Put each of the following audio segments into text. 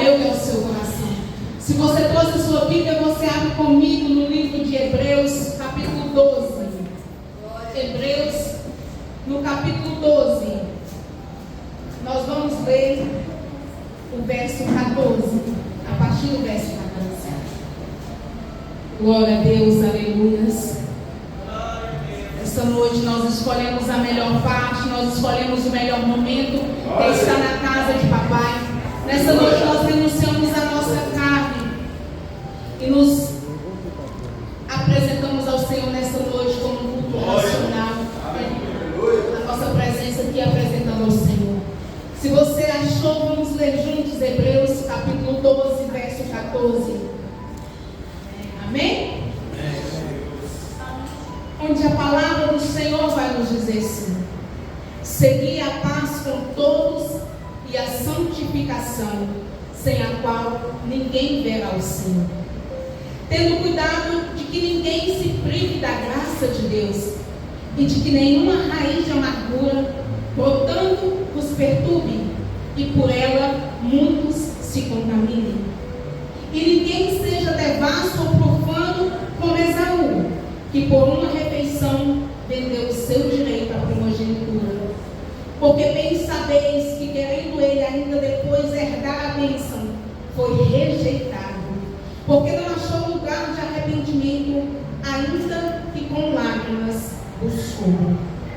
meu que é o seu coração. Se você trouxe a sua Bíblia, você abre comigo no livro de Hebreus, capítulo 12. Hebreus, no capítulo 12. Nós vamos ler o verso 14. A partir do verso 14. Glória a Deus, aleluias. Esta noite nós escolhemos a melhor parte, nós escolhemos o melhor momento, que está na casa de papai. Nessa noite nós renunciamos a nossa carne e nos apresentamos ao Senhor nesta noite como um culto racional. A nossa presença aqui apresentando ao Senhor. Se você achou, vamos ler juntos Hebreus capítulo 12, verso 14. Amém? Onde a palavra do Senhor vai nos dizer assim: segui a paz com todos e a santificação, sem a qual ninguém verá o Senhor. Tendo cuidado de que ninguém se prive da graça de Deus e de que nenhuma raiz de amargura, brotando, os perturbe e por ela muitos se contaminem. E ninguém seja devasso ou profano como Esaú, que por uma refeição vendeu o seu direito à primogenitura. Porque bem sabeis que, querendo ele ainda depois herdar a bênção, foi rejeitado, porque não achou lugar de arrependimento, ainda que com lágrimas buscou.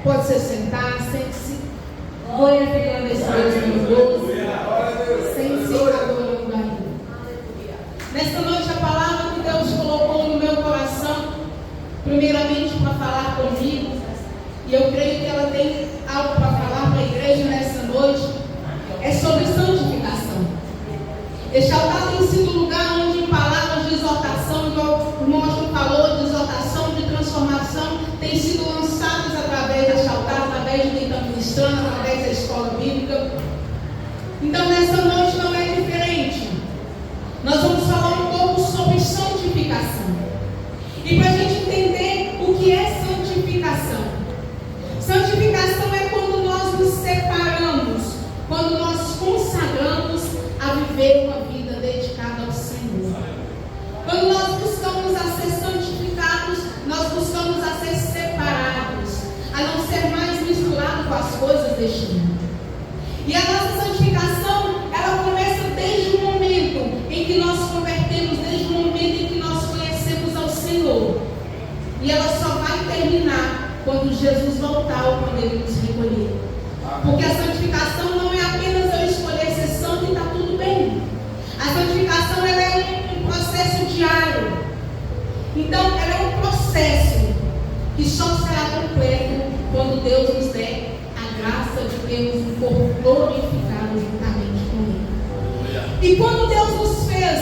Pode se sentar, sente-se. Glorificando esse Deus maravilhoso, sem-se adorando a Ele. Nesta noite, a palavra que Deus colocou no meu coração, primeiramente para falar comigo, e eu creio que ela tem algo para falar para a igreja nessa noite, é sobre santificação. Este altar tem sido um lugar onde palavras de exortação, igual o irmão falou, de exortação, de transformação, tem sido lançadas através deste altar, através de quem está ministrando, através da escola bíblica. Então, nessa noite não é diferente. Nós vamos falar um pouco sobre santificação. E para a gente entender o que é santificação. Santificação é quando nós nos separamos, quando nós consagramos a viver uma vida dedicada ao Senhor. Quando nós buscamos a ser santificados, nós buscamos a ser separados, a não ser mais misturado com as coisas deste mundo. E a nossa santificação, ela começa desde o momento em que nós convertemos, desde o momento em que nós conhecemos ao Senhor. E ela só vai terminar quando Jesus voltar ou quando Ele nos recolher. Porque a santificação não é apenas eu escolher ser santo e está tudo bem. A santificação ela é um processo diário. Então, ela é um processo que só será completo quando Deus nos der a graça de termos um corpo glorificado juntamente com Ele. E quando Deus nos fez,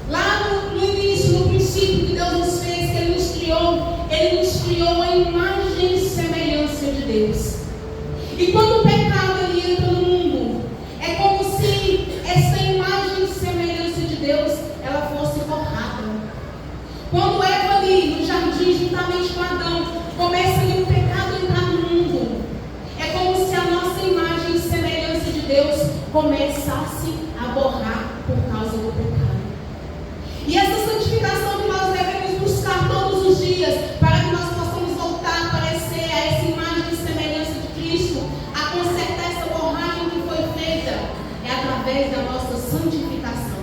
lá no início, no princípio que Deus nos fez, que Ele nos criou a imagem e semelhança de Deus. E quando o pecado ele entra no mundo, é como se essa imagem e semelhança de Deus, ela fosse borrada. Quando Eva ali no jardim, juntamente com Adão, começa ali o pecado a entrar no mundo, é como se a nossa imagem e semelhança de Deus começasse a borrar por causa do pecado. E essa santificação que nós devemos buscar todos os dias, para que nós possamos voltar a parecer a essa imagem e semelhança de Cristo, a consertar essa borragem que foi feita, é através da nossa santificação.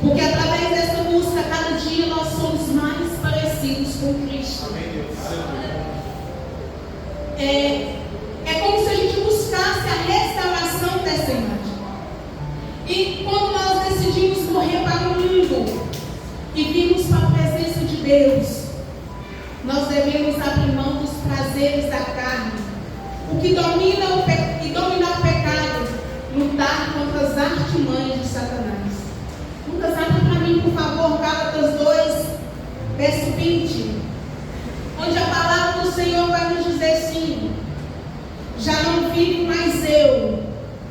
Porque através dessa busca, cada dia nós somos mais parecidos com Cristo. É como se a gente buscasse a restauração dessa imagem. E quando nós decidimos morrer para o mundo e virmos para a presença de Deus, nós devemos abrir mão dos prazeres da carne, o que domina o pecado, lutar contra as artimanhas de Satanás. Lucas, abra para mim, por favor, Gálatas 2, verso 20, onde a palavra do Senhor vai nos dizer assim: já não vivo mais eu,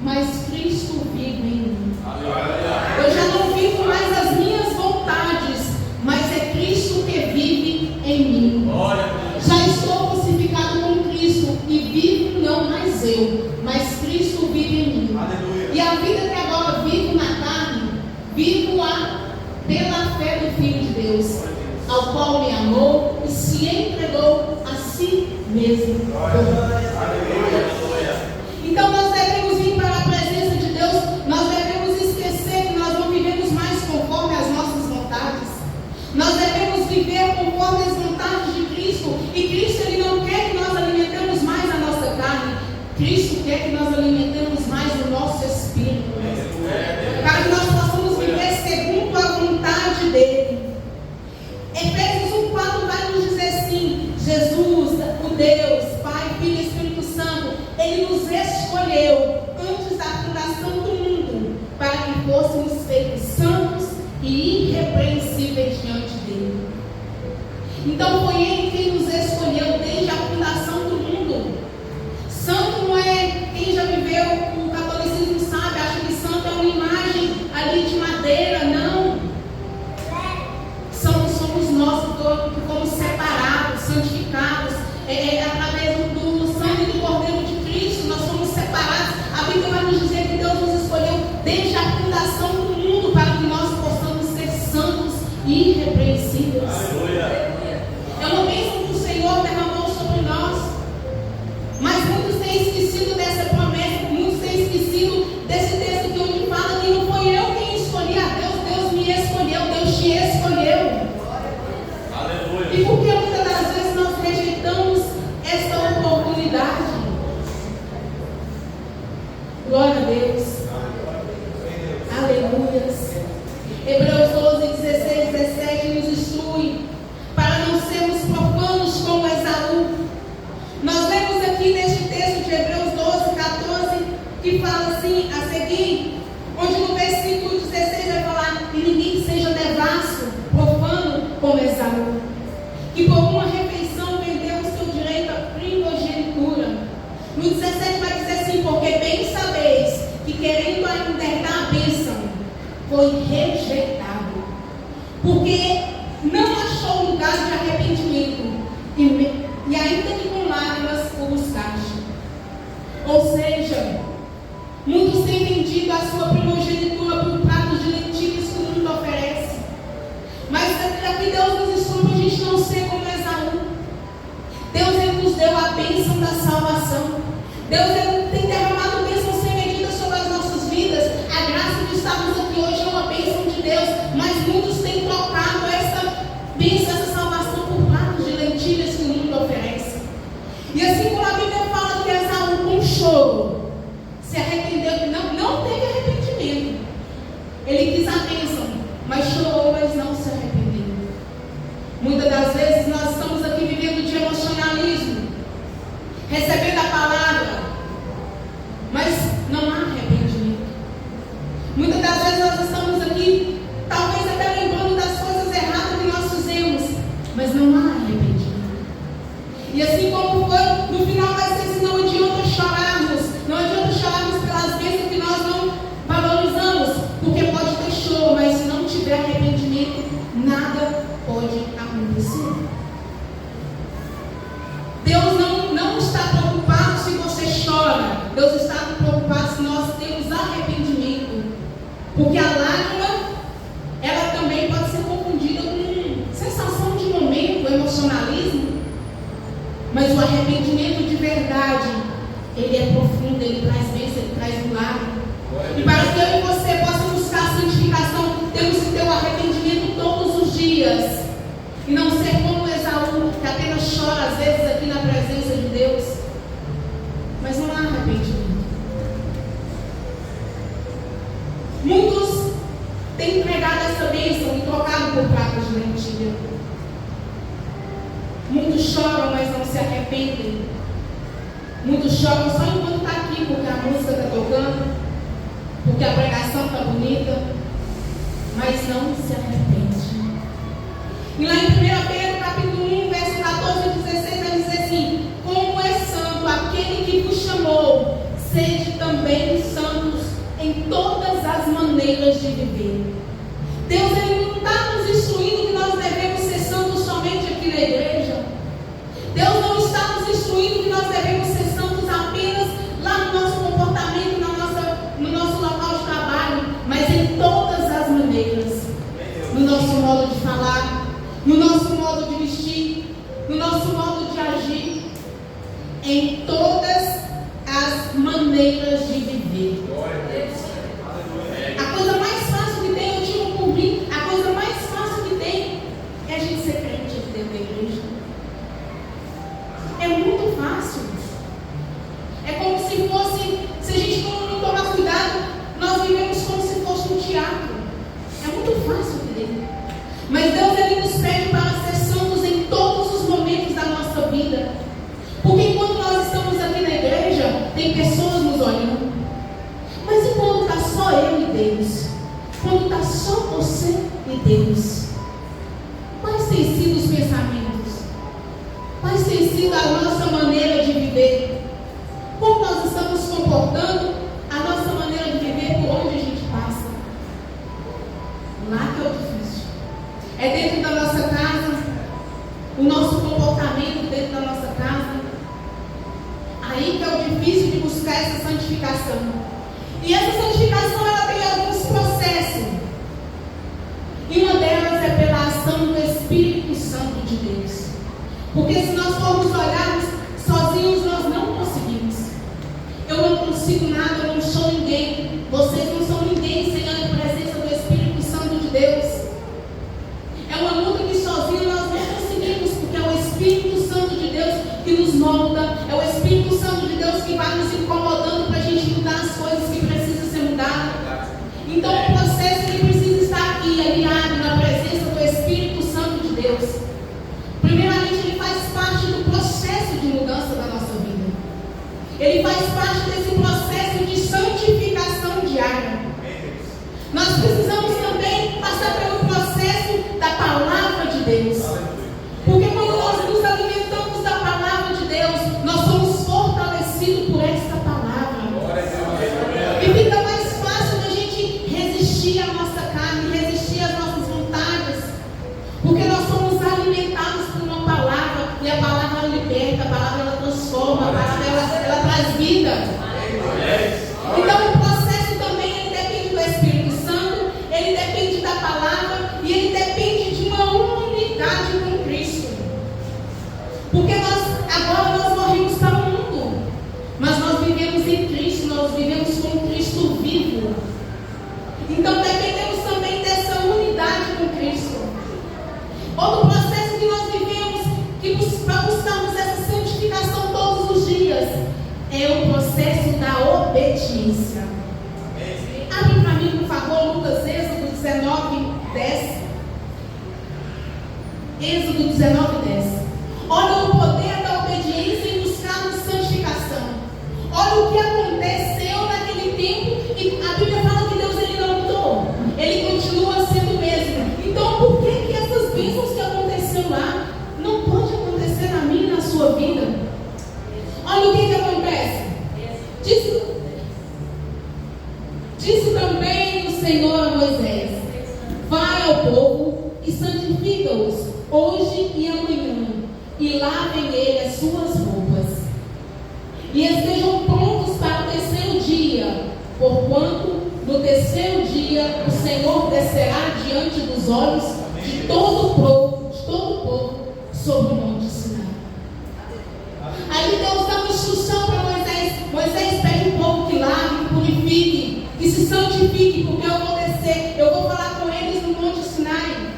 mas Cristo vive em mim. Eu já não vivo mais as minhas vontades, mas é Cristo que vive em mim. Já estou crucificado com Cristo e vivo não mais eu, mas Cristo vive em mim. E a vida que agora vivo na carne, Deus, ao qual me amou e se entregou a si mesmo. Então nós devemos vir para a presença de Deus, nós devemos esquecer que nós não vivemos mais conforme as nossas vontades. Nós devemos viver conforme as vontades de Cristo. E Cristo, Ele não quer que nós alimentemos mais a nossa carne. Cristo quer que nós alimentemos mais o nosso espírito, para que nós possamos viver segundo a vontade dEle. Efésios 1,4 vai nos dizer assim: Jesus, o Deus, Pai, Filho e Espírito Santo, Ele nos escolheu antes da fundação do mundo, para que fôssemos feitos santos e irrepreensíveis diante dEle. Então foi Ele quem nos escolheu desde a fundação do mundo. Santo não é quem já viveu o catolicismo, sabe? Acha que santo é uma imagem ali de madeira. Não. Somos nós que fomos separados, santificados, através do sangue do Cordeiro de Cristo. Nós fomos separados. A Bíblia vai nos dizer que Deus nos escolheu desde a fundação do mundo para que nós possamos ser santos e irrepreensíveis. É uma bênção que o Senhor derramou sobre nós. Mas muitos têm esquecido dessa promessa, muitos têm esquecido desse texto aqui onde fala que não foi eu quem escolhi a Deus, Deus me escolheu, Deus te escolheu. Aleluia. E por que muitas das vezes nós rejeitamos essa oportunidade? Glória a Deus. Aleluia. Hebreus 12, 16, 17 nos instrui para não sermos profanos como Esaú. Nós vemos aqui neste texto de Hebreus 12, 14, que fala assim, a seguir, onde no versículo 16 vai falar: e ninguém seja devasso, profano como Esaú, que por uma refeição vendeu o seu direito à primogenitura. No 17 vai dizer assim: porque bem sabeis que querendo ainda herdar a bênção, foi rejeitado, porque não achou lugar de arrependimento, e ainda que com lágrimas o buscaste. Ou seja, muitos têm vendido a sua primogenitura por pratos de lentilhas que o mundo oferece. Mas aqui Deus nos instrui para a gente não ser como Esaú. Deus, Ele nos deu a bênção da salvação. Deus, Ele tem derramado bênção sem medida sobre as nossas vidas. A graça de estarmos aqui hoje é uma bênção de Deus, mas muitos têm trocado essa bênção, essa salvação por pratos de lentilhas que o mundo oferece. E assim como a Bíblia fala que Esaú com choro se arrependeu, não teve arrependimento. Ele quis a bênção, mas chorou, mas não se arrependeu. Muitas das vezes nós estamos aqui vivendo de emocionalismo, recebendo a palavra, mas não há arrependimento. Muitas das vezes nós estamos aqui, talvez até lembrando das coisas erradas que nós fizemos, mas não há arrependimento. E assim como foi, no final vai ser assim: não adianta chorarmos pelas bênçãos que nós não valorizamos, porque pode ter choro, mas se não tiver arrependimento, nada pode acontecer. Deus não está preocupado se você chora, Deus está preocupado se nós temos arrependimento, porque a lágrima, ela também pode ser confundida com sensação de momento, emocionalismo. Mas o arrependimento de verdade, ele é profundo, ele traz bênção, ele traz milagre. E para que eu e você possamos buscar a santificação, temos que ter o arrependimento todos os dias. E não ser como Esaú, que apenas chora às vezes aqui na presença de Deus, mas não há arrependimento. Muitos têm entregado essa bênção e trocado por pratos de lentilha. Muitos choram, mas não se arrependem. Muitos choram só enquanto está aqui, porque a música está tocando, porque a pregação está bonita, mas não se arrepende. E lá em 1 Pedro, capítulo 1, verso 14 e 16, vai dizer assim: como é santo aquele que vos chamou, sede também santos em todas as maneiras de viver. Deus, Ele não está nos instruindo que nós devemos ser santos somente aqui na igreja. Deus não está nos instruindo que nós devemos ser santos apenas lá no nosso comportamento, no nosso local de trabalho, mas em todas as maneiras. No nosso modo de falar, nosso modo de vestir, no nosso modo de agir, em todas as maneiras de viver. A coisa mais fácil que tem, eu digo por mim, a coisa mais fácil que tem é a gente ser crente aqui dentro da igreja. É muito fácil. É como se fosse, se a gente não tomar cuidado, nós vivemos como se fosse um teatro. É muito fácil aqui dentro. Mas Deus, Ele nos pede para ser santos em todos os momentos da nossa vida. Porque enquanto nós estamos aqui na igreja, tem pessoas nos olhando. Mas e quando está só eu e Deus? Quando está só você e Deus? Quais têm sido os pensamentos? Quais têm sido a nossa maneira de viver? Como nós estamos comportando a nossa maneira de viver por onde a gente passa? Lá que é o difícil. É dentro da nossa casa, o nosso comportamento dentro da nossa casa. Aí que é o difícil de buscar essa santificação. E essa santificação, ela tem alguns processos. E uma delas é pela ação do Espírito Santo de Deus. Porque se nós formos olharmos sozinhos, nós não conseguimos. Eu não consigo nada, eu não sou ninguém. Vocês não são ninguém sem a presença do Espírito Santo de Deus. É uma luta que sozinho nós não conseguimos, porque é o Espírito Santo de Deus que nos molda. É o Espírito Santo de Deus que vai nos incomodando para a gente mudar as coisas que precisam ser mudadas. Então o processo ele precisa estar aqui, alinhado na presença do Espírito Santo de Deus. Primeiramente, ele faz parte do processo de mudança da nossa vida. Ele faz parte desse processo de santificação diária. Nós precisamos também passar pelo processo da palavra de Deus. Porque quando nós nos alimentamos da palavra de Deus, nós somos fortalecidos por esta palavra. E fica mais fácil da gente resistir à nossa carne, resistir às nossas vontades. Porque nós somos alimentados por uma palavra. E a palavra liberta, a palavra ela transforma, a palavra ela traz vida. Então o processo também ele depende do Espírito Santo, ele depende da palavra e ele depende de uma unidade com Cristo. Porque agora nós morremos para o mundo, mas nós vivemos em Cristo, nós vivemos com Cristo vivo. Então dependemos também dessa unidade com Cristo. Outro processo que nós vivemos, para buscarmos essa santificação todos os dias, é o processo da obediência. Abre para mim, por favor, Lucas, Êxodo 19:10. Êxodo 19:10. Olha o poder da obediência em buscarmos santificação. Olha o que aconteceu naquele tempo. E a Bíblia fala que Deus ele não mudou. Ele continua sendo o mesmo. Então por que essas bênçãos que aconteceram lá não pode acontecer na minha e na sua vida? Olha o que acontece. Disse também o Senhor a Moisés: vai ao povo e santifica-os hoje e amanhã, e lavem ele as suas roupas, e estejam prontos para o terceiro dia, porquanto no terceiro dia o Senhor descerá diante dos olhos de todo o povo sobre o monte Sinai. Aí Deus dá uma instrução para Moisés. Moisés pede o povo que lave, que purifique, que se santifique, porque eu vou descer, eu vou falar com eles no monte Sinai.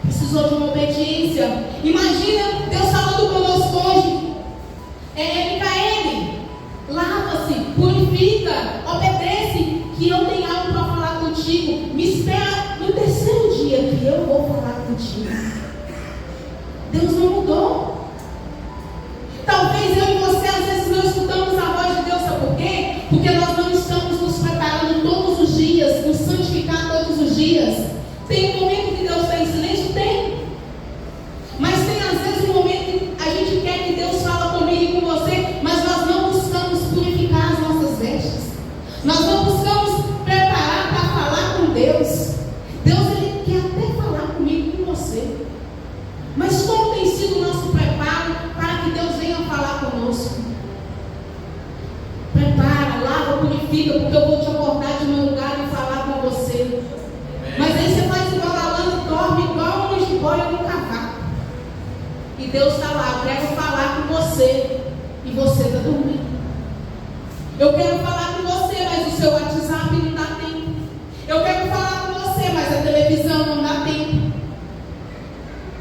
Precisou de uma obediência. Imagina Deus falando conosco hoje. Micaele, lava-se, purifica, obedece, que eu tenho algo para falar contigo. Me espera no terceiro dia que eu vou falar contigo. Deus não mudou. Talvez eu e você às vezes não escutamos a voz de Deus, sabe por quê? Porque nós não estamos nos preparando todos os dias, nos santificar todos os dias. Tem um momento que Deus está em silêncio? Tem. Mas tem às vezes um momento que a gente quer que Deus fala comigo e com você, mas nós não buscamos purificar as nossas vestes. Nós não buscamos preparar para falar com Deus. Deus ele quer até falar comigo e com você. Mas como tem sido o nosso preparo? E Deus está lá, eu quero falar com você, e você está dormindo. Eu quero falar com você, mas o seu WhatsApp não dá tempo. Eu quero falar com você, mas a televisão não dá tempo.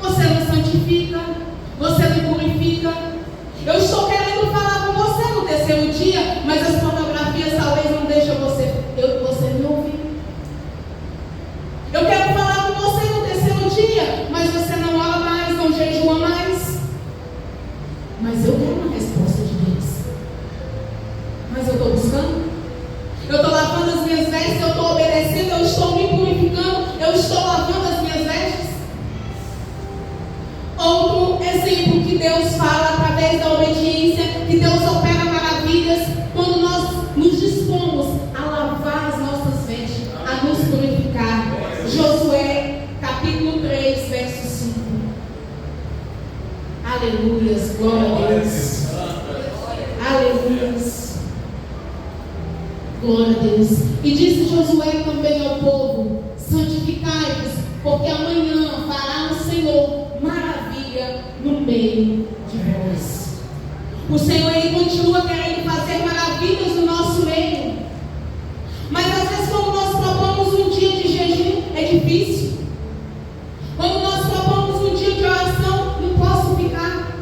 Você não santifica, você não purifica. Eu estou querendo falar com você no terceiro dia, mas as pornografias talvez não deixem você me ouvir. Eu quero falar com você no terceiro dia, mas você não ora mais, não jejua mais. Mas eu quero uma resposta de Deus. Mas eu estou buscando? Eu estou lavando as minhas vestes, eu estou obedecendo, eu estou me purificando, eu estou lavando as minhas vestes? Outro exemplo que Deus fala através da obediência, que Deus opera maravilhas quando nós nos dispomos a lavar as nossas vestes, a nos purificar. Josué, capítulo 3, verso 5. Aleluias, glória a Deus. Aleluias. Glória a Deus. E disse Josué também ao povo: santificai-vos, porque amanhã fará o Senhor maravilha no meio de vós. O Senhor, Ele continua querendo fazer maravilhas no nosso meio. Mas às vezes, quando nós propomos um dia de jejum, é difícil. Quando nós propomos um dia de oração, não posso ficar.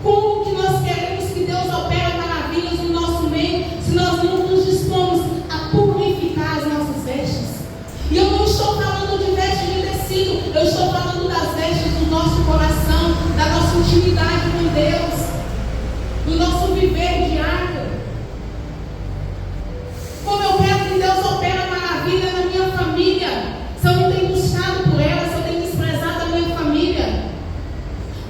Como que nós queremos que Deus opere maravilhas no nosso meio, se nós não nos dispomos a purificar as nossas vestes? E eu não estou falando de vestes de tecido, eu estou falando das vestes do nosso coração, da nossa intimidade com Deus, do nosso viver diário. Como eu quero que Deus opere maravilha na minha família, se eu não tenho buscado por ela, se eu tenho desprezado a minha família.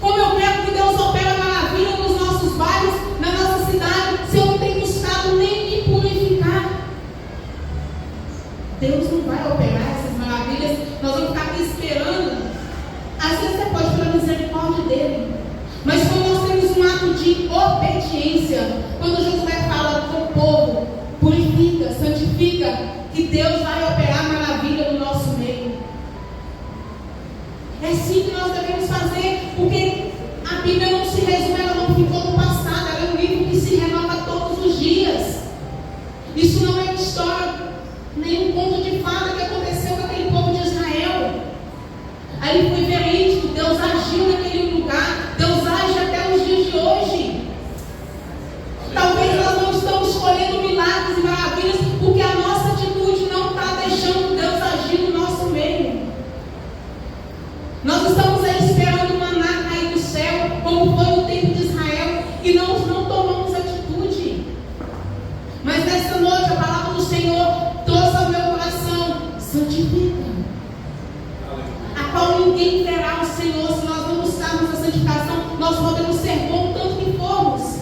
Como eu quero que Deus opere maravilha nos nossos bairros, na nossa cidade, se eu não tenho buscado nem me purificar. Deus não vai operar essas maravilhas, nós vamos ficar aqui esperando. Às vezes você pode pela misericórdia dele, mas quando nós temos um ato de obediência, quando Josué fala com o povo: purifica, santifica, que Deus vai operar maravilha no nosso meio. É assim que nós devemos fazer, porque a Bíblia não se resume, ela não ficou no passado, ela é um livro que se renova todos os dias. Isso não é uma história, nem um conto de fada que aconteceu com aquele povo de Israel. Aí foi verídico, Deus agiu naquele lugar, Deus age até os dias de hoje. Talvez nós não estamos colhendo milagres e maravilhas, porque a nossa atitude não está deixando Deus agir no nosso meio. Nós estamos aí esperando o maná cair do céu, como foi no tempo de Israel, e nós não tomamos atitude. Mas nessa noite a palavra do Senhor trouxe ao meu coração: santifica, a qual ninguém verá o Senhor. Se nós não buscarmos a santificação, nós podemos ser bons tanto que formos,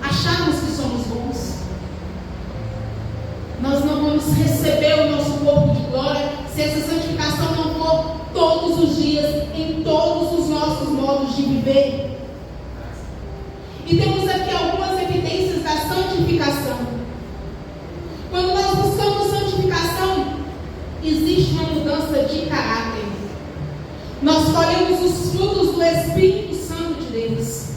acharmos que somos bons. Nós não vamos receber o nosso corpo de glória se essa santificação não for todos os dias, em todos os nossos modos de viver. E temos aqui algumas evidências da santificação. Quando nós buscamos santificação, existe uma mudança de caráter. Nós colhemos os frutos do Espírito Santo de Deus.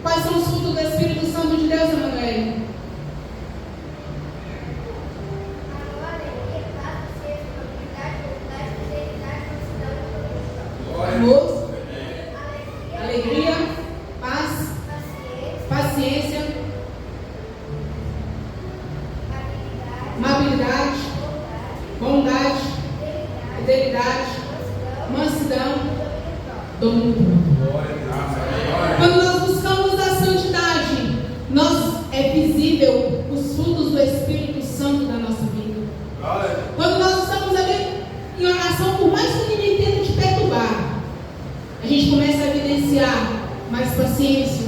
Quais são os frutos do Espírito Santo de Deus, Emanuel? Amor, alegria, paz, paciência, amabilidade, bondade, fidelidade, mansidão, domínio próprio. Quando nós buscamos a santidade, é visível os frutos do Espírito Santo na nossa vida. Quando nós estamos ali em oração, por mais que ninguém tente te perturbar, a gente começa a evidenciar mais paciência,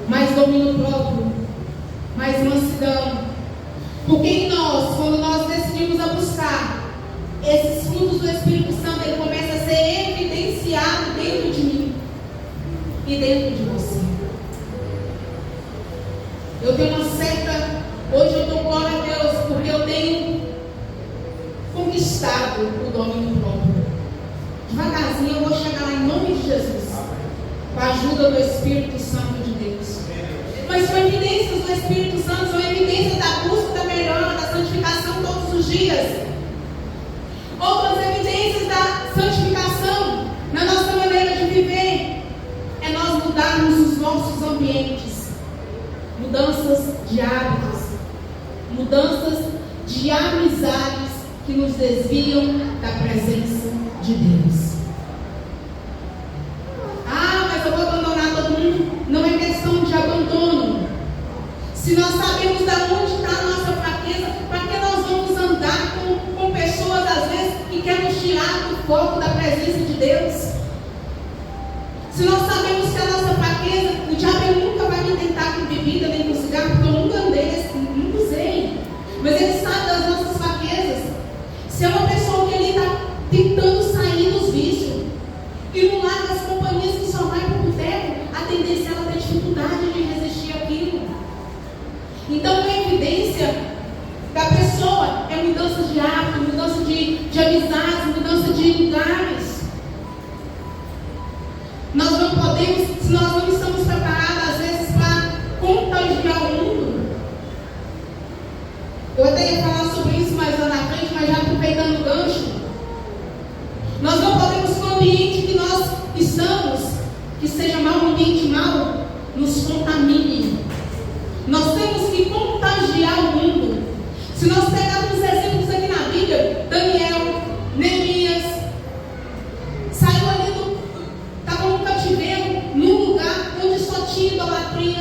mais domínio próprio, mais mansidão. Porque em nós, quando nós decidimos a buscar esses frutos do Espírito Santo, ele começa a ser evidenciado dentro de mim e dentro de você. Eu tenho uma certa... Hoje eu dou glória a Deus, porque eu tenho conquistado o domínio próprio. Devagarzinho eu vou chegar lá em nome de Jesus. com a ajuda do Espírito Santo de Deus. Mas são evidências do Espírito Santo, são evidências da busca da melhora, da santificação todos os dias. Outras evidências da santificação na nossa maneira de viver é nós mudarmos os nossos ambientes, mudanças de hábitos, mudanças de amizades que nos desviam da presença de Deus. Ah, mas eu vou abandonar todo mundo. Não é questão de abandono. Se nós sabemos de onde está a nossa fraqueza, para que nós vamos andar com pessoas, às vezes, que querem nos tirar do foco da presença de Deus? Se nós sabemos que a nossa fraqueza, o diabo nunca vai me tentar com bebida nem com cigarro, porque eu nunca andei, nunca usei. Mas ele sabe das nossas fraquezas. Se é uma pessoa que ele está tentando sair dos vícios e não larga as companhias que só vai para o boteco, a tendência é ela ter dificuldade de resistir àquilo. Então, a evidência da pessoa é mudança de hábito, mudança de amizades, mudança de lugares. Nós não podemos, se nós não estamos preparados, às vezes, para contagiar o mundo. Eu até ia falar sobre isso mais lá na frente, mas já estou pegando o gancho. Nós não podemos, no ambiente que nós estamos, que seja mau, um ambiente mau, nos contamine. Nós temos que contagiar o mundo. Se nós pegarmos exemplos aqui na Bíblia, Daniel, Neemias, saiu ali estava no cativeiro, num lugar onde só tinha idolatria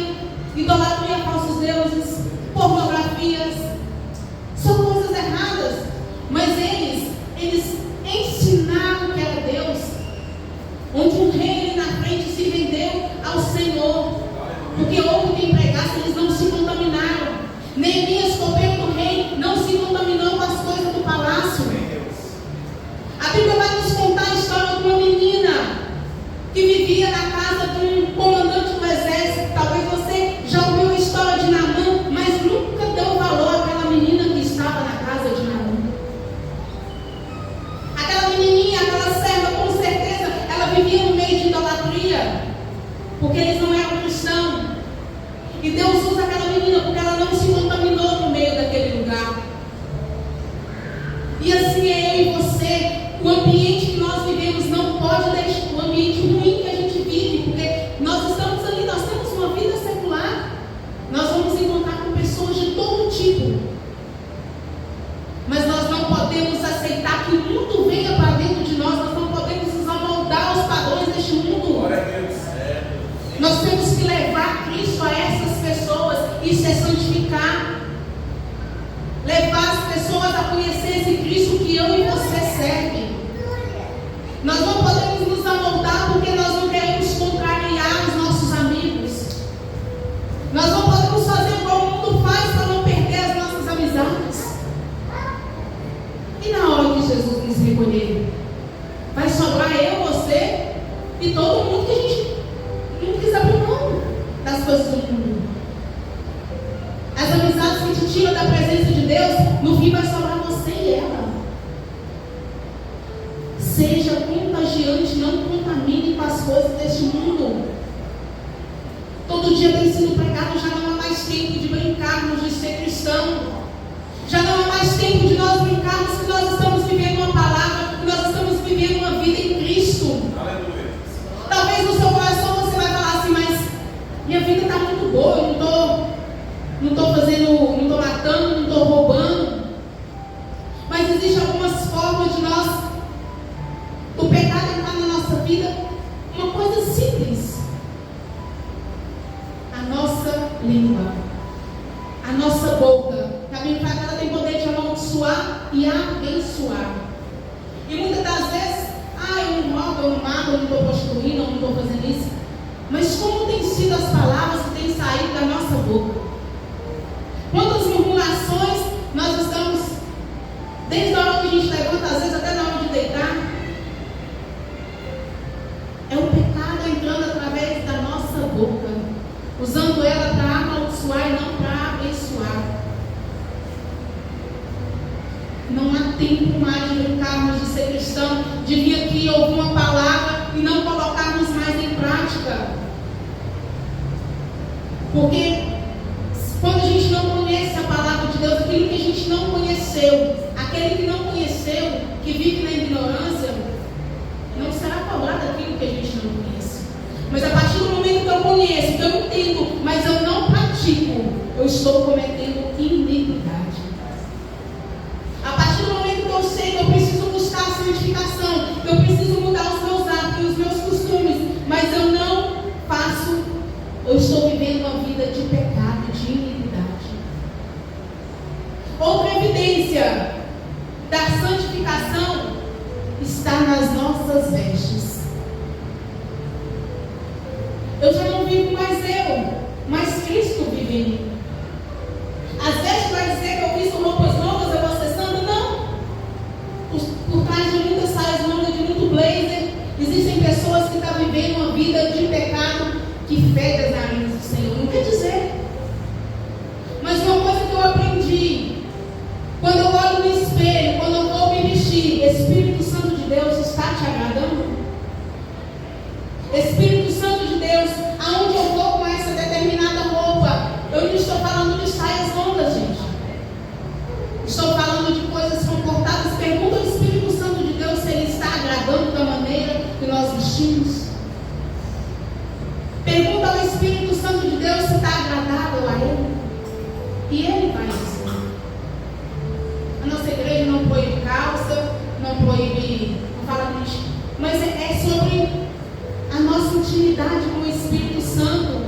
a falsos deuses, pornografias, são coisas erradas, mas eles ensinaram que era Deus, onde um rei ali na frente se rendeu ao Senhor, porque houve quem pregasse, eles não se contaminaram. Neemias, copeiro do rei, não se contaminou com as coisas do palácio. A Bíblia vai nos contar a história de uma menina que vivia na casa de um comandante do exército. Talvez você já ouviu a história de Naamã, mas nunca deu valor àquela menina que estava na casa de Naamã. Aquela menininha, aquela serva, com certeza, ela vivia no meio de idolatria, porque eles não eram cristãos. E Deus usa aquela menina porque ela não se contaminou no meio daquele lugar. E assim é eu e você. O ambiente que nós vivemos não pode deixar, o ambiente ruim que a gente vive, porque nós estamos ali, nós temos uma vida secular. Nós vamos encontrar com pessoas de todo tipo. Mas nós não podemos aceitar que o mundo venha para dentro de nós. Nós não podemos nos amoldar aos padrões deste mundo. Glória a Deus. Nós temos que levar Cristo a essas pessoas. Isso é santificar. Levar as pessoas a conhecer esse Cristo que eu e você servem. Nós não podemos nos amoldar porque nós não queremos contrariar os nossos amigos. Nós não podemos fazer igual o mundo faz para não perder as nossas amizades. E na hora que Jesus nos recolher, vai sobrar eu, você e todo mundo que a gente não quis abrir mão das coisas do mundo. As amizades que te tiram da presença de Deus, no fim vai sobrar você e ela. Seja contagiante, não contamine com as coisas deste mundo. Todo dia tem sido pregado, já não há mais tempo de brincarmos de ser cristão. Já não há mais tempo de nós brincarmos que nós estamos vivendo uma palavra, que nós estamos vivendo uma vida em Cristo. Aleluia. Talvez no seu coração você vai falar assim, mas minha vida está muito boa, eu não estou matando, não estou roubando. Mas existem algumas formas de nós, do pecado entrar na nossa vida, uma coisa simples. A nossa língua, a nossa boca. A Bíblia fala que ela tem poder de amaldiçoar e abençoar. E muitas das vezes, eu não roubo, eu não mato, eu não estou prostituindo, eu não estou fazendo isso. Mas como têm sido as palavras que têm saído da nossa boca? Quantas murmurações nós estamos, desde a hora que a gente levanta, às vezes até na hora de deitar. É o pecado entrando através da nossa boca, usando ela para amaldiçoar e não para abençoar. Não há tempo mais de brincarmos de ser cristão, de vir aqui ouvir uma palavra e não colocarmos mais em prática. Porque quando a gente não conhece a palavra de Deus, aquilo que a gente não conheceu, aquele que não conheceu, que vive na ignorância, não será falado aquilo que a gente não conhece. Mas a partir do momento que eu conheço, que eu entendo, mas eu não pratico, eu estou cometendo iniquidade. A partir do momento que eu sei que eu preciso buscar a santificação, que eu preciso mudar os meus hábitos, os meus costumes, mas eu não faço, eu estou vivendo uma vida de pecado, de iniquidade. Outra evidência da santificação está nas nossas vestes. Eu já não vivo mais eu, mas Cristo vive em mim. As vestes vai dizer que eu visto roupas novas, eu vou ser santo? Não. Por trás de muitas saias longas, de muito blazer, existem pessoas que estão vivendo uma vida de pecado que fede as narinas do Senhor. Não quer dizer. Mas uma coisa que eu aprendi, quando eu olho no espelho, quando eu vou me vestir, Espírito Santo de Deus está te agradando? Espírito Santo de Deus, aonde eu vou com essa determinada roupa, eu não estou falando de saias longas, gente. Estou falando de coisas comportadas. Pergunta ao Espírito Santo de Deus se ele está agradando da maneira que nós vestimos. Pergunta ao Espírito Santo de Deus se está agradável a ele. E ele vai dizer. A nossa igreja não proíbe calça, não proíbe, não fala nisso, mas é sobre a nossa intimidade com o Espírito Santo.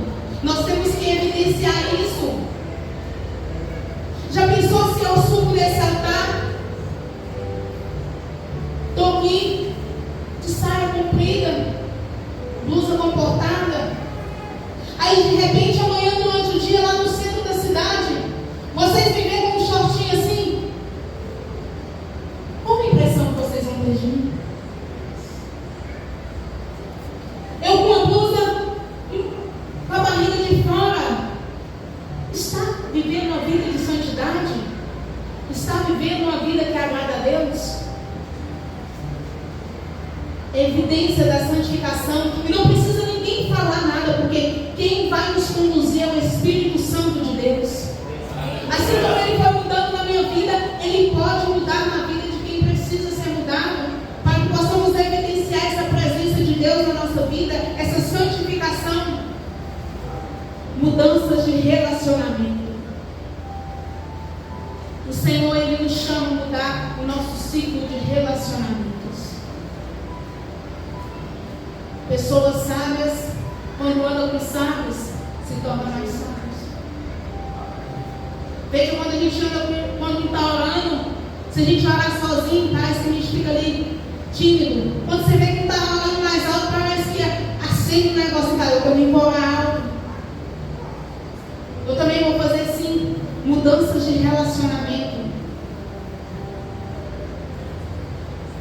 Nós temos que evidenciar isso. Já pensou se eu subo desse altar? Estou aqui de saia comprida, blusa comportada. Aí de repente amanhã durante o dia lá no centro da cidade, vocês me veem com um shortinho assim? Qual a impressão que vocês vão ter de mim? Eu com a blusa com a barriga de fora. Está vivendo uma vida de santidade? Está vivendo uma vida que agrada a Deus? Evidência da santificação. E não precisa ninguém falar nada, porque quem vai nos conduzir é o Espírito Santo de Deus. Assim como ele foi mudando na minha vida, ele pode mudar na vida de quem precisa ser mudado, para que possamos evidenciar essa presença de Deus na nossa vida, essa santificação. Mudanças de relacionamento. O Senhor, ele nos chama a mudar o nosso ciclo de relacionamentos. Pessoas sábias, quando andam com sábios, se tornam mais sábios. Veja, quando a gente anda, quando está orando, se a gente orar sozinho, parece que a gente fica ali tímido. Quando você vê que está orando mais alto, parece que acende um negócio em casa. Eu também vou orar alto. Eu também vou fazer sim mudanças de relacionamento.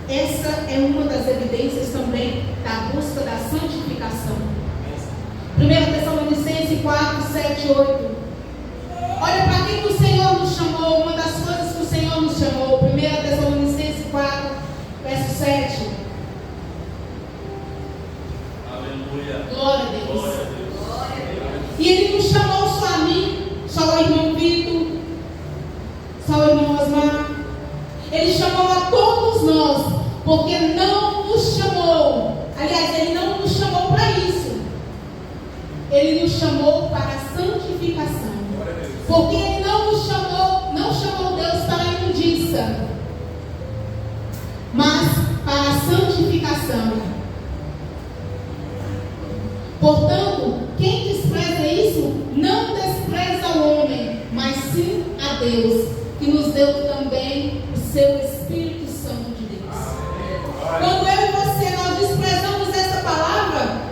Essa é uma das evidências também da busca da santificação. 1 Tessalonicenses 4, 7, 8. Olha para que o Senhor nos chamou. Uma das coisas que o Senhor nos chamou. 1 Tessalonicenses 4, verso 7. Aleluia. Glória a Deus. Glória a Deus. E Ele nos chamou só a mim, só ao irmão Vitor, só ao irmão Osmar. Ele chamou a todos nós, porque não nos chamou. Aliás, Ele não nos chamou para isso. Ele nos chamou para a santificação. Porque Ele não nos chamou, não chamou Deus para a imundícia, mas para a santificação. Portanto, quem despreza isso, não despreza o homem, mas sim a Deus, que nos deu também o seu Espírito Santo de Deus. Quando eu e você, nós desprezamos essa palavra,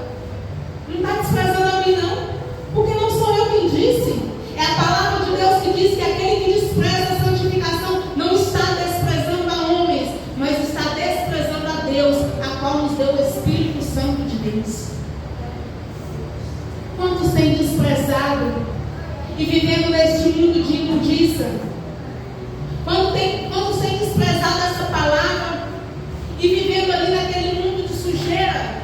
não está desprezando a mim não, porque não sou eu quem disse. É a palavra de Deus que diz que aquele que despreza a santificação não está desprezando a homens, mas está desprezando a Deus, a qual nos deu o Espírito Santo de Deus. Quantos têm desprezado e vivendo neste mundo de imundícia? Quantos têm desprezado essa palavra e vivendo ali naquele mundo de sujeira?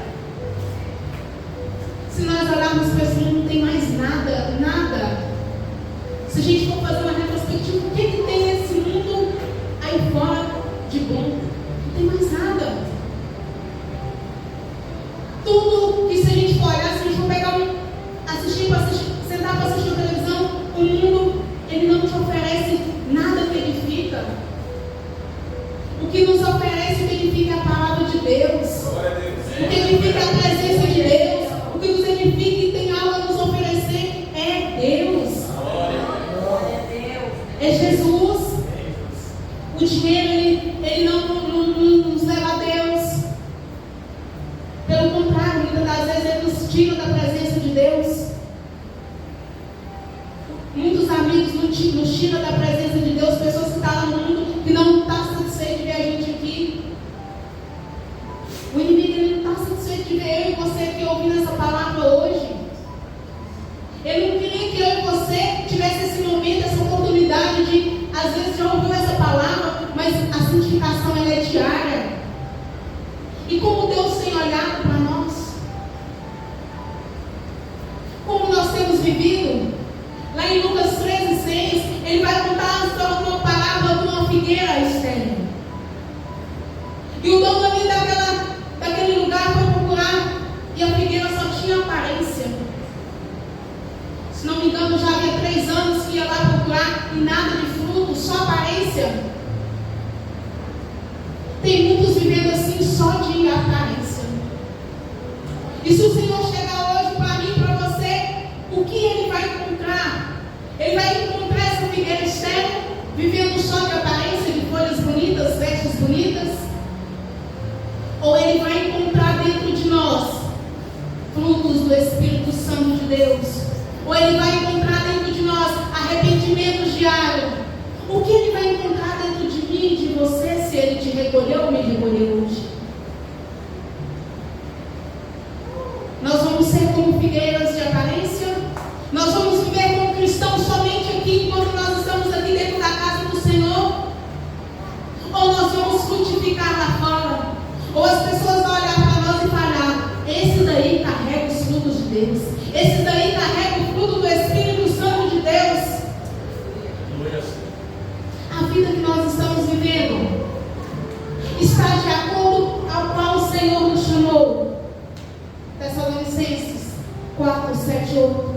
Se nós olharmos para esse mundo, não tem mais nada de bom. Não tem mais nada. Tudo que, se a gente for olhar, se a gente for pegar sentar para assistir a televisão, o mundo, ele não te oferece nada que edifica. O que nos oferece, o que edifica é a palavra de Deus. O que edifica é a presença de Deus. O que nos edifica e tem algo a nos oferecer é Deus. É Jesus. O dinheiro, ele não nos leva a Deus. Pelo contrário, muitas das vezes ele nos tira da presença de Deus. Muitos amigos nos tiram da presença de Deus. Pessoas que estão lá no mundo que não estão satisfeitas de ver a gente aqui. O inimigo, ele não está satisfeito de ver eu e você aqui ouvindo essa palavra hoje. Ele não queria que eu e você tivesse esse momento, essa oportunidade de, às vezes, já ouviu essa palavra, mas a santificação, ela é diária. E como Deus tem olhado para nós, como nós temos vivido. Lá em Lucas 13:6, ele vai contar a história de uma parábola de uma figueira estéril. E o dono ali daquele lugar foi procurar, e a figueira só tinha aparência. Se não me engano, já havia 3 anos que ia lá procurar e nada de fruto, só aparência. Tem muitos vivendo assim só de aparência. E se o Senhor chegar hoje para mim e para você, o que Ele vai encontrar? Ele vai encontrar essa figueira estéril, vivendo só de aparência, de folhas bonitas, vestes bonitas? Ou Ele vai encontrar dentro de nós frutos do Espírito Santo de Deus? Ou Ele vai encontrar dentro de nós arrependimento diário? O que Ele vai encontrar dentro de mim e de você, se Ele te recolheu ou me recolheu hoje? Nós vamos ser como figueiras de aparência? Nós vamos viver como cristãos somente aqui, enquanto nós estamos aqui dentro da casa do Senhor? Ou nós vamos frutificar lá fora? Ou as pessoas vão olhar para nós e falar: esse daí carrega os frutos de Deus, esse daí carrega o fruto do Espírito Santo de Deus. A vida que nós estamos vivendo está de acordo ao qual o Senhor nos chamou. Tessalonicenses 4:7-8.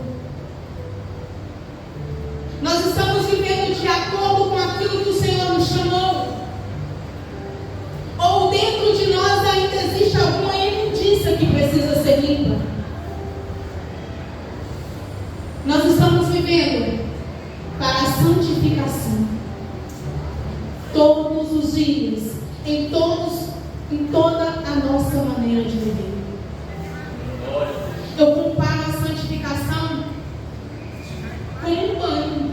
Nós estamos vivendo de acordo com aquilo que o Senhor nos chamou? Ou dentro de nós ainda existe alguma imundícia que precisa ser limpa? Nós estamos vivendo para a santificação todos os dias, em toda a nossa maneira de viver. Eu comparo a santificação com um banho.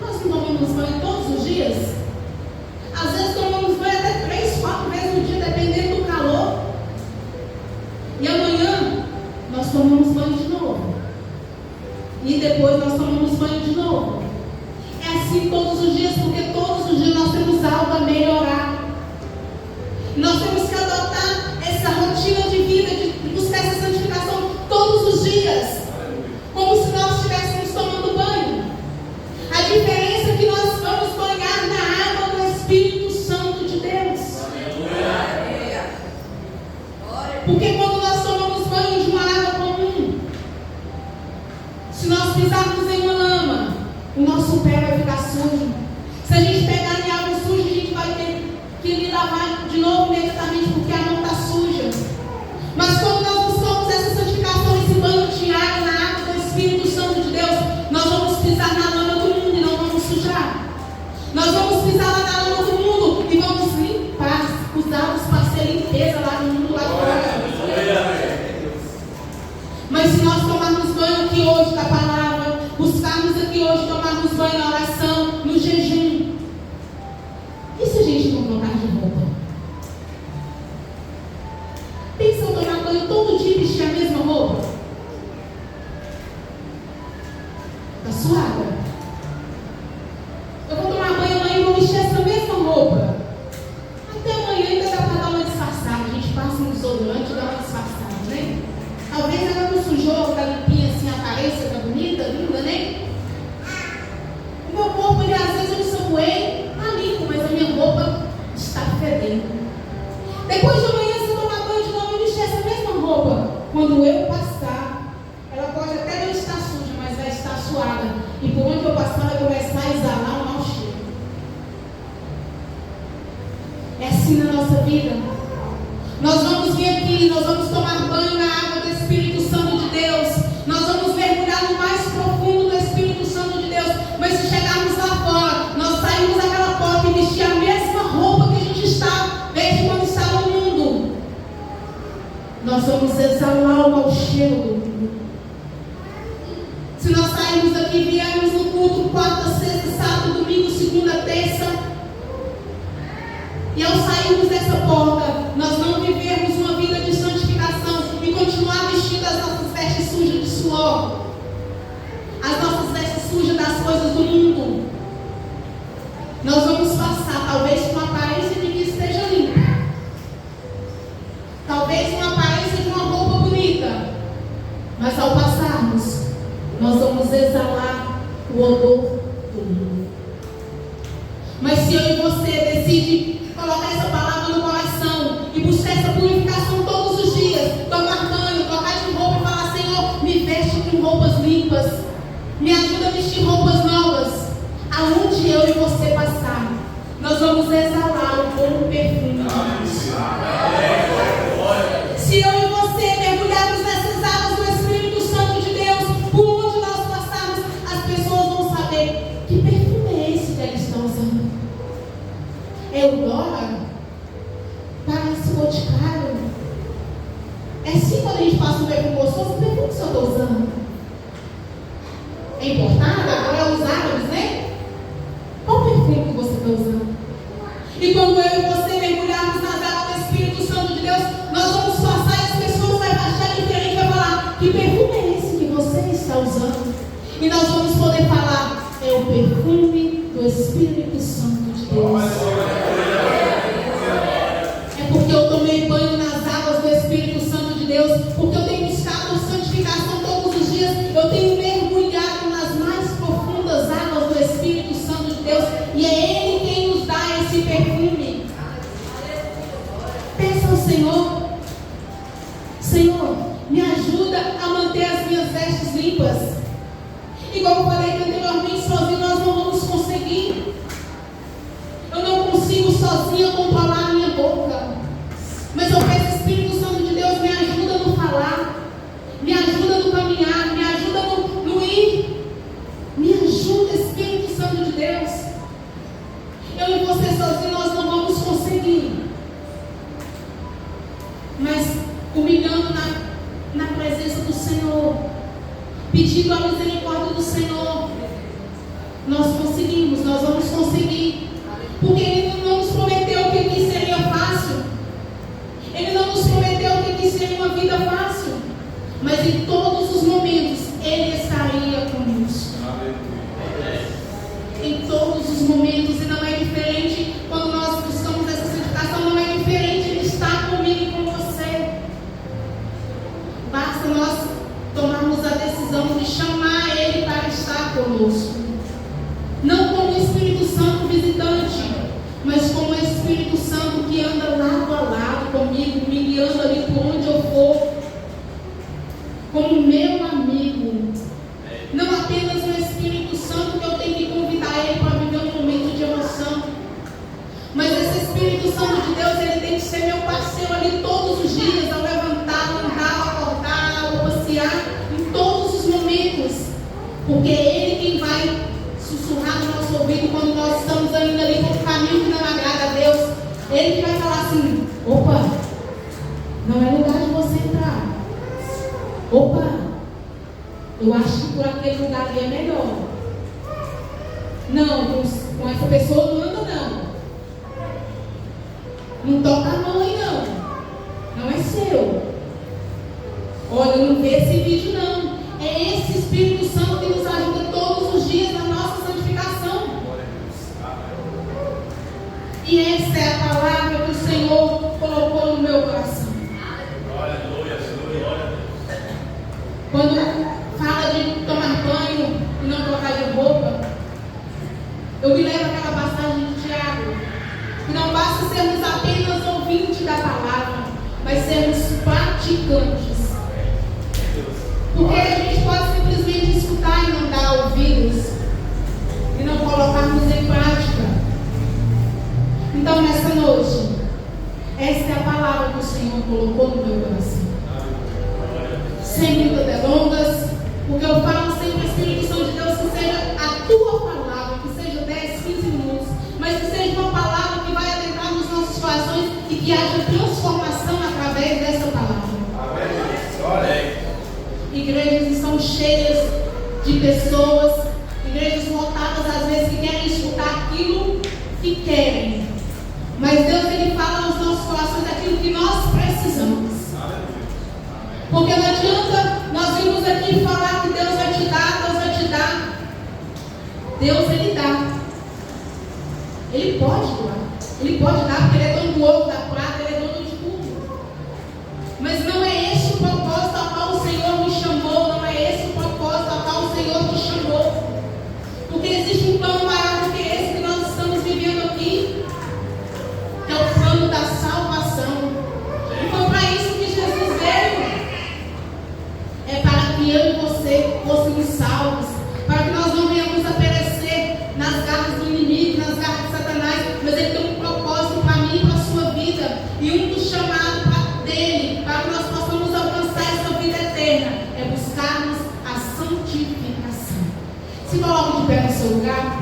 Nós não tomamos banho todos os dias? Às vezes tomamos banho até 3, 4 vezes no dia, dependendo do calor. E amanhã nós tomamos banho de novo. E depois nós tomamos banho de novo. É assim todos os dias, porque todos os dias nós temos algo a melhorar. Nós temos que adotar essa rotina de vida, de buscar essa santificação todos os dias, como se nós estivéssemos tomando banho. A diferença é que nós vamos banhar na água do Espírito Santo de Deus. Porque quando nós tomamos banho de uma água comum, se nós pisarmos em uma lama, o nosso pé vai ficar sujo. Se a gente pegar em água suja, a gente vai ter que lavar de novo imediatamente, porque a mão está suja. Mas quando nós buscamos essa santificação, esse banho diário na água do Espírito Santo de Deus, nós vamos pisar na lama do mundo e não vamos sujar. Nós vamos pisar lá na lama do mundo e vamos limpar, usados para ser limpeza lá no mundo, lá fora. Mas se nós tomarmos banho aqui hoje da palavra, buscarmos aqui hoje tomarmos banho na oração, no jejum, e se a gente não trocar de roupa? Pensa em tomar banho todo dia e vestir a mesma roupa? Está suada. Eu vou tomar banho amanhã e vou vestir essa mesma roupa. Até amanhã ainda dá para dar uma disfarçada. A gente passa um desodorante e dá uma disfarçada, né? Talvez ela não sujou, está limpinha assim, a aparência está bonita, linda, né? O meu corpo, ele, às vezes eu ensaboei, está limpo, mas a minha roupa sair. Depois de amanhã, se eu tomar banho de novo e vestir essa mesma roupa, quando eu passar, ela pode até não estar suja, mas vai estar suada. E por onde eu passar, vai começar a exalar um mau cheiro. É assim na nossa vida. Nós vamos vir aqui, nós vamos tomar banho na água do Espírito Santo de Deus. Nós vamos mergulhar no mais profundo do Espírito Santo de Deus. Mas se chegarmos lá fora, nós saímos daquela porta e vestir a mesma roupa que a gente está desde quando está no mundo, nós vamos exalar o mau cheiro do mundo. Se nós sairmos daqui e viermos no culto quarta, sexta, sábado, domingo, segunda, terça, e ao sairmos dessa porta, nós não vivermos uma vida de santificação e continuar vestindo as nossas vestes sujas de suor, as nossas vestes sujas das coisas do mundo, nós vamos passar, talvez com a aparência de que esteja limpa, talvez com a aparência de uma roupa bonita, mas ao passarmos, nós vamos exalar o odor do mundo. Mas se eu e você decidimos colocar essa palavra no coração e buscar essa purificação todos os dias, tomar banho, trocar de roupa e falar: Senhor, me veste com roupas limpas, me ajuda a vestir roupas novas. Aonde eu e você passar, nós vamos exalar o bom perfume. Se eu e você mergulharmos nessas águas do Espírito Santo de Deus, por onde nós passarmos, as pessoas vão saber: que perfume é esse que eles estão usando? Eudora? Parece Boticário? É assim quando a gente passa um perfume gostoso, que perfume que eu estou usando? É importado? Agora é os árabes, né? Qual perfume que você está usando? E quando eu e você mergulharmos nas águas do Espírito Santo de Deus, nós vamos passar e as pessoas vão achar diferente e vão falar: que perfume é esse que você está usando? E nós vamos poder falar: é o perfume do Espírito Santo de Deus. É porque eu tomei banho nas águas do Espírito Santo de Deus, porque eu tenho buscado santificação todos os dias, eu tenho mergulhado nas mais profundas águas do Espírito Santo de Deus, e é Ele quem nos dá esse perfume. Peça ao Senhor: Senhor, me ajuda a manter as minhas vestes limpas. Igual eu falei anteriormente, sozinho nós não vamos conseguir. Eu não consigo sozinha controlar a minha boca. Mas eu peço: Espírito Santo de Deus, me ajuda no falar, me ajuda no caminhar, me ajuda no ir. Me ajuda, Espírito Santo de Deus. Eu e você sozinho nós não vamos conseguir. Mas humilhando na presença do Senhor, pedindo a misericórdia do Senhor, nós conseguimos, nós vamos conseguir. Porque Ele não nos prometeu que aqui seria fácil. Ele não nos prometeu que aqui seria uma vida fácil. Mas em todos os momentos Ele estaria conosco. Em todos os momentos. E não é diferente quando nós buscamos essa santificação. Não é diferente. Ele está comigo e com você. Basta nós tomarmos a decisão de chamar Ele para estar conosco. Não como Espírito Santo visitante, mas como Espírito Santo que anda lado a lado comigo, me guiando ali por onde eu for, como meu amigo. Não apenas o Espírito Santo que eu tenho que convidar ele para viver um momento de emoção, mas esse Espírito Santo de Deus, ele tem que ser meu parceiro ali todos os dias, ao levantar, andar, acordar, ao passear, em todos os momentos, porque é Ele quem vai sussurrar no nosso ouvido quando nós estamos indo ali por um caminho que não agrada a Deus. Ele que vai falar assim: opa, não é lugar de você entrar. Opa, eu acho que por aquele lugar ali é melhor. Não, com essa pessoa não anda não. Não toca a mão aí não. Não é seu. Olha, não vê esse vídeo não. É esse Espírito Santo que nos ajuda todos os dias na nossa santificação. E essa é a palavra que o Senhor colocou no meu coração. Quando fala de tomar banho e não trocar de roupa, eu me lembro aquela passagem de Tiago, que não basta sermos apenas somente da palavra, mas sermos praticantes. Porque a gente pode simplesmente escutar e não dar ouvidos e não colocarmos em prática. Então, nessa noite, esta é a palavra que o Senhor colocou no meu coração. Sem muitas delongas, porque eu falo sempre, Espírito Santo de Deus, que seja a tua palavra, que seja 10, 15 minutos, mas que seja uma palavra que vai adentrar nos nossos corações e que haja transformação através dessa palavra. Amém. Igrejas estão cheias de pessoas, igrejas lotadas às vezes que querem escutar aquilo que querem, mas Deus ele fala aos nossos corações aquilo que nós precisamos. Porque não adianta nós virmos aqui falar que Deus vai te dar, Deus vai te dar. Deus ele dá. Ele pode doar. Ele pode dar porque ele é dono do ouro, da prata, ele é dono de tudo. Mas não é esse o propósito ao qual o Senhor me chamou, não é esse o propósito ao qual o Senhor te chamou. Porque existe um plano maior do que esse que nós estamos vivendo aqui, que é o plano da salvação. E foi para isso que Jesus veio. É para que eu e você fôssemos salvos, para que nós não venhamos a perecer nas garras do inimigo, nas garras de Satanás, mas ele tem um propósito para mim e para a sua vida, e um dos chamados dele, para que nós possamos alcançar essa vida eterna, é buscarmos a santificação. Se coloque de pé no seu lugar.